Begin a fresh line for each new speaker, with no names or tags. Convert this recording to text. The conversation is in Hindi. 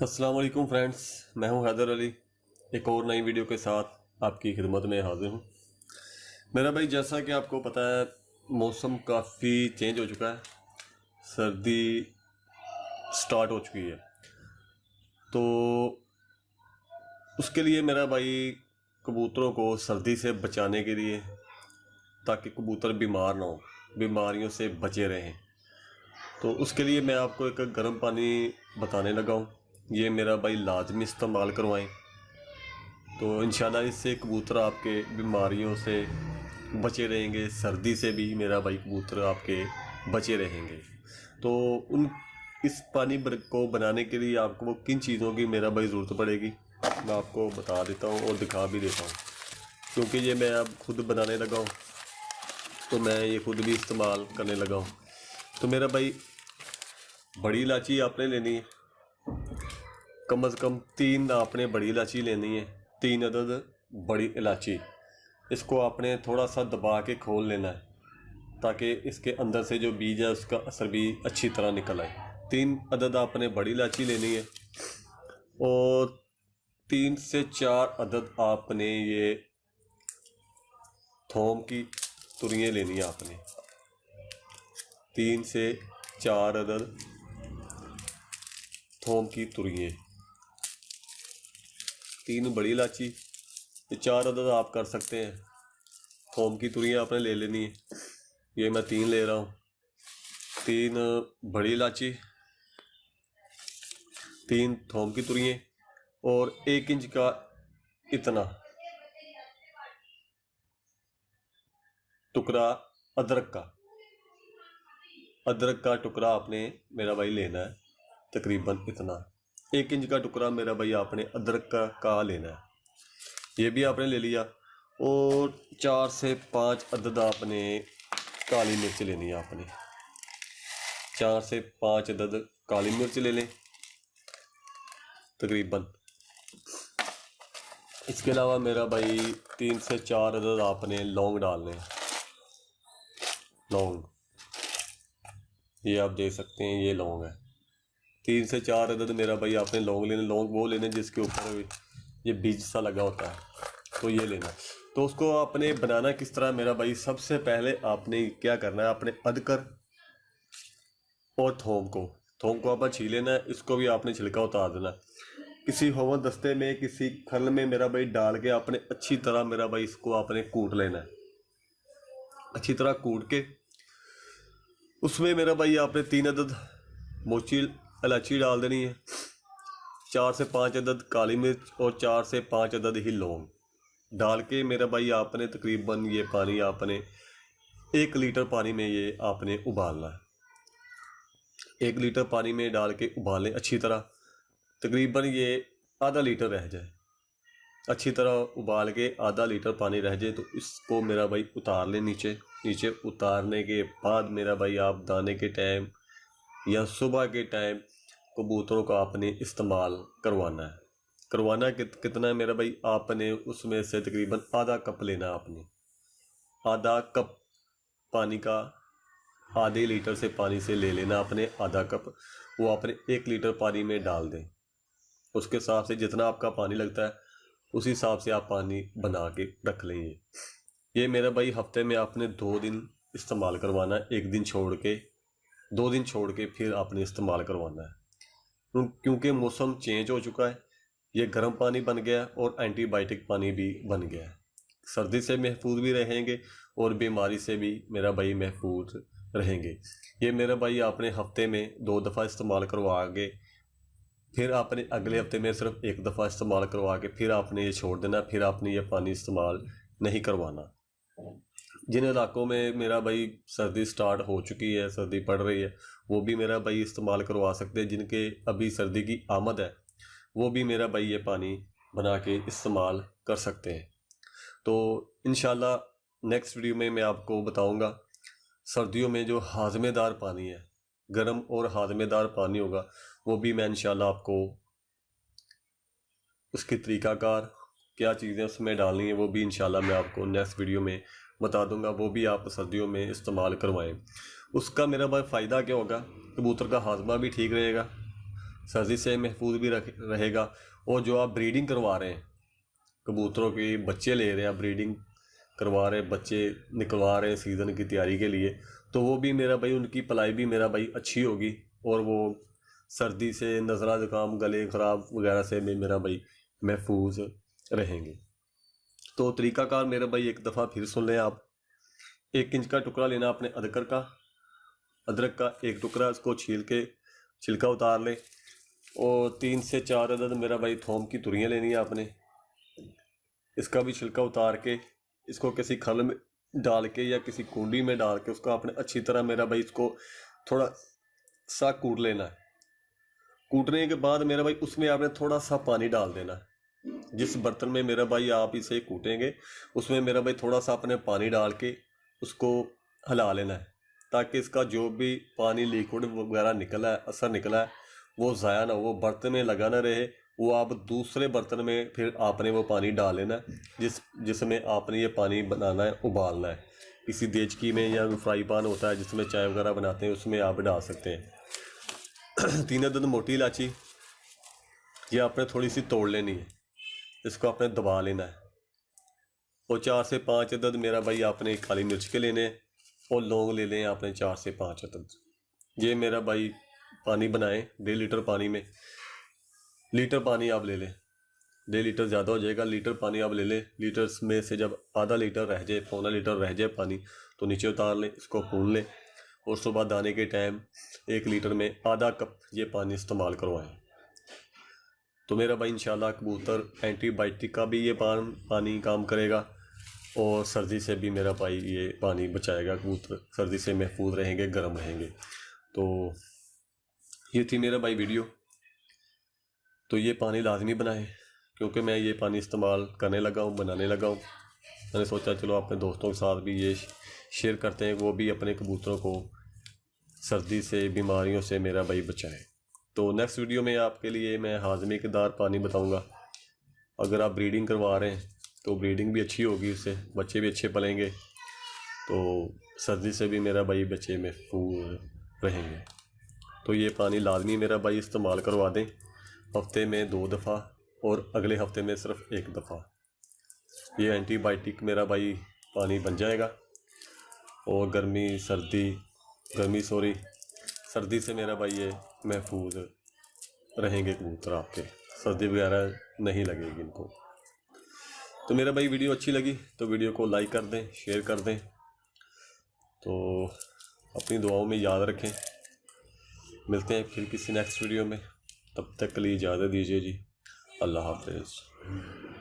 अस्सलाम वालेकुम फ्रेंड्स, मैं हूं हैदर अली। एक और नई वीडियो के साथ आपकी खिदमत में हाजिर हूं। मेरा भाई, जैसा कि आपको पता है, मौसम काफ़ी चेंज हो चुका है। सर्दी स्टार्ट हो चुकी है, तो उसके लिए मेरा भाई कबूतरों को सर्दी से बचाने के लिए, ताकि कबूतर बीमार ना हो, बीमारियों से बचे रहें, तो उसके लिए मैं आपको एक गर्म पानी बताने लगा हूँ। ये मेरा भाई लाजमी इस्तेमाल करवाएं, तो इंशाल्लाह इससे कबूतर आपके बीमारियों से बचे रहेंगे। सर्दी से भी मेरा भाई कबूतर आपके बचे रहेंगे। तो उन इस पानी को बनाने के लिए आपको वो किन चीज़ों की मेरा भाई ज़रूरत पड़ेगी, मैं आपको बता देता हूँ और दिखा भी देता हूँ, क्योंकि ये मैं अब खुद बनाने लगा हूँ, तो मैं ये खुद भी इस्तेमाल करने लगा हूँ। तो मेरा भाई, बड़ी इलायची आपने लेनी है, कम से कम 3 आपने बड़ी इलायची लेनी है, 3 अदद बड़ी इलायची। इसको आपने थोड़ा सा दबा के खोल लेना है, ताकि इसके अंदर से जो बीज है उसका असर भी अच्छी तरह निकल आए। 3 अदद आपने बड़ी इलायची लेनी है, और 3 से 4 अदद आपने ये थोम की तुरियाँ लेनी है। आपने 3 से 4 अदद थोम की तुरियाँ, 3 बड़ी इलायची, 4 अदद आप कर सकते हैं। थोम की तुरियाँ आपने ले लेनी है, ये मैं 3 ले रहा हूँ। 3 बड़ी इलायची, 3 थोम की तुरियाँ, और 1 इंच का इतना टुकड़ा अदरक का टुकड़ा आपने मेरा भाई लेना है। तकरीबन इतना 1 इंच का टुकड़ा मेरा भाई आपने अदरक का लेना है। ये भी आपने ले लिया। और 4 से 5 अदद आपने काली मिर्च लेनी है। आपने 4 से 5 अदद काली मिर्च ले लें तकरीबन। इसके अलावा मेरा भाई 3 से 4 अदद आपने लौंग डालने हैं। लौंग, ये आप देख सकते हैं, ये लौंग है। 3 से 4 अदद मेरा भाई आपने लौंग लेने। लौंग वो लेने जिसके ऊपर ये बीज सा लगा होता है, तो ये लेना। तो उसको आपने बनाना किस तरह मेरा भाई, सबसे पहले आपने क्या करना है, आपने अदरक और थोम को आपने छील लेना है। इसको भी आपने छिलका उतार देना है। किसी होवन दस्ते में, किसी खल में मेरा भाई डाल के आपने अच्छी तरह मेरा भाई इसको आपने कूट लेना है। अच्छी तरह कूट के उसमें मेरा भाई आपने 3 अदद मोची इलायची डाल देनी है, 4 से 5 अदद काली मिर्च और 4 से 5 अदद ही लौंग डाल के मेरा भाई आपने तकरीबन ये पानी आपने 1 लीटर पानी में ये आपने उबालना है। 1 लीटर पानी में डाल के उबालें अच्छी तरह, तकरीबन ये आधा लीटर रह जाए। अच्छी तरह उबाल के आधा लीटर पानी रह जाए, तो इसको मेरा भाई उतार लें नीचे उतारने के बाद मेरा भाई आप दाने के टाइम या सुबह के टाइम कबूतरों का आपने इस्तेमाल करवाना है। कितना है मेरा भाई, आपने उसमें से तकरीबन आधा कप लेना है। आपने आधा कप पानी का, आधे लीटर से पानी से ले लेना आपने आधा कप। वो आपने 1 लीटर पानी में डाल दें। उसके हिसाब से जितना आपका पानी लगता है उसी हिसाब से आप पानी बना के रख लेंगे। ये मेरा भाई हफ्ते में आपने 2 दिन इस्तेमाल करवाना है। 1 दिन छोड़ के, 2 दिन छोड़ के फिर आपने इस्तेमाल करवाना है, क्योंकि मौसम चेंज हो चुका है। ये गर्म पानी बन गया और एंटीबायोटिक पानी भी बन गया है। सर्दी से महफूज भी रहेंगे और बीमारी से भी मेरा भाई महफूज रहेंगे। ये मेरा भाई आपने हफ्ते में 2 दफ़ा इस्तेमाल करवा के, फिर आपने अगले हफ्ते में सिर्फ 1 दफ़ा इस्तेमाल करवा के फिर आपने ये छोड़ देना। फिर आपने ये पानी इस्तेमाल नहीं करवाना। जिन इलाकों में मेरा भाई सर्दी स्टार्ट हो चुकी है, सर्दी पड़ रही है, वो भी मेरा भाई इस्तेमाल करवा सकते हैं। जिनके अभी सर्दी की आमद है, वो भी मेरा भाई ये पानी बना के इस्तेमाल कर सकते हैं। तो इंशाल्लाह नेक्स्ट वीडियो में मैं आपको बताऊंगा सर्दियों में जो हाजमेदार पानी है, गर्म और हाजमेदार पानी होगा, वो भी मैं इंशाल्लाह आपको उसकी तरीक़ाकार, क्या चीज़ें उसमें डालनी है, वो भी इंशाल्लाह मैं आपको नेक्स्ट वीडियो में बता दूंगा। वो भी आप सर्दियों में इस्तेमाल करवाएं। उसका मेरा भाई फ़ायदा क्या होगा, कबूतर का हाजमा भी ठीक रहेगा सर्दी से महफूज भी रहेगा। और जो आप ब्रीडिंग करवा रहे हैं, कबूतरों के बच्चे ले रहे हैं, ब्रीडिंग करवा रहे हैं, बच्चे निकलवा रहे हैं सीज़न की तैयारी के लिए, तो वो भी मेरा भाई, उनकी पलाई भी मेरा भाई अच्छी होगी और वो सर्दी से, नज़ला ज़ुकाम, गले ख़राब वगैरह से भी मेरा भाई महफूज रहेंगे। तो तरीक़ाकार मेरा भाई एक दफ़ा फिर सुन लें आप। 1 इंच का टुकड़ा लेना आपने अदरक का 1 टुकड़ा, इसको छील के छिलका उतार लें। और 3 से 4 अदद मेरा भाई थोम की तुरियाँ लेनी है आपने, इसका भी छिलका उतार के इसको किसी खल में डाल के या किसी कुंडी में डाल के उसको आपने अच्छी तरह मेरा भाई इसको थोड़ा सा कूट लेना है। कूटने के बाद मेरा भाई उसमें आपने थोड़ा सा पानी डाल देना है। जिस बर्तन में मेरा भाई आप इसे कूटेंगे उसमें मेरा भाई थोड़ा सा अपने पानी डाल के उसको हिला लेना है, ताकि इसका जो भी पानी लिक्विड वगैरह निकला है, असर निकला है, वो ज़ाया ना हो, वो बर्तन में लगा ना रहे। वो आप दूसरे बर्तन में फिर आपने वो पानी डाल लेना है जिसमें आपने ये पानी बनाना है, उबालना है। किसी देचकी में या फ्राई पैन होता है जिसमें चाय वगैरह बनाते हैं, उसमें आप डाल सकते हैं। 3 अदद मोटी इलायची ये आपने थोड़ी सी तोड़ लेनी है, इसको आपने दबा लेना है। और 4 से 5 अदद मेरा भाई आपने काली मिर्च के लेने हैं और लौंग ले लें आपने 4 से 5 अदद। ये मेरा भाई पानी बनाएं 1.5 लीटर पानी में, लीटर पानी आप ले लें, 1.5 लीटर ज़्यादा हो जाएगा, लीटर पानी आप ले लें। लीटर में से जब आधा लीटर रह जाए, पौना लीटर रह जाए पानी, तो नीचे उतार लें, इसको भून लें। और सुबह दाने के टाइम 1 लीटर में आधा कप ये पानी इस्तेमाल करवाएं। तो मेरा भाई इंशाल्लाह कबूतर एंटीबायोटिक का भी ये पानी काम करेगा और सर्दी से भी मेरा भाई ये पानी बचाएगा। कबूतर सर्दी से महफूज रहेंगे, गर्म रहेंगे। तो ये थी मेरा भाई वीडियो। तो ये पानी लाजमी बनाएं, क्योंकि मैं ये पानी इस्तेमाल करने लगा हूँ, बनाने लगा हूँ। मैंने सोचा चलो अपने दोस्तों के साथ भी ये शेयर करते हैं, वो भी अपने कबूतरों को सर्दी से, बीमारियों से मेरा भाई बचाए। तो नेक्स्ट वीडियो में आपके लिए मैं हाजमे के दार पानी बताऊँगा। अगर आप ब्रीडिंग करवा रहे हैं तो ब्रीडिंग भी अच्छी होगी, उससे बच्चे भी अच्छे पलेंगे, तो सर्दी से भी मेरा भाई बच्चे महफूज रहेंगे। तो ये पानी लाजमी मेरा भाई इस्तेमाल करवा दें, हफ्ते में 2 दफ़ा और अगले हफ्ते में सिर्फ 1 दफ़ा। ये एंटीबायोटिक मेरा भाई पानी बन जाएगा और सर्दी से मेरा भाई ये महफूज रहेंगे कबूतर आपके, सर्दी वगैरह नहीं लगेगी इनको। तो मेरा भाई वीडियो अच्छी लगी तो वीडियो को लाइक कर दें, शेयर कर दें। तो अपनी दुआओं में याद रखें। मिलते हैं फिर किसी नेक्स्ट वीडियो में, तब तक के लिए इजाज़त दीजिए जी। अल्लाह हाफ़िज़।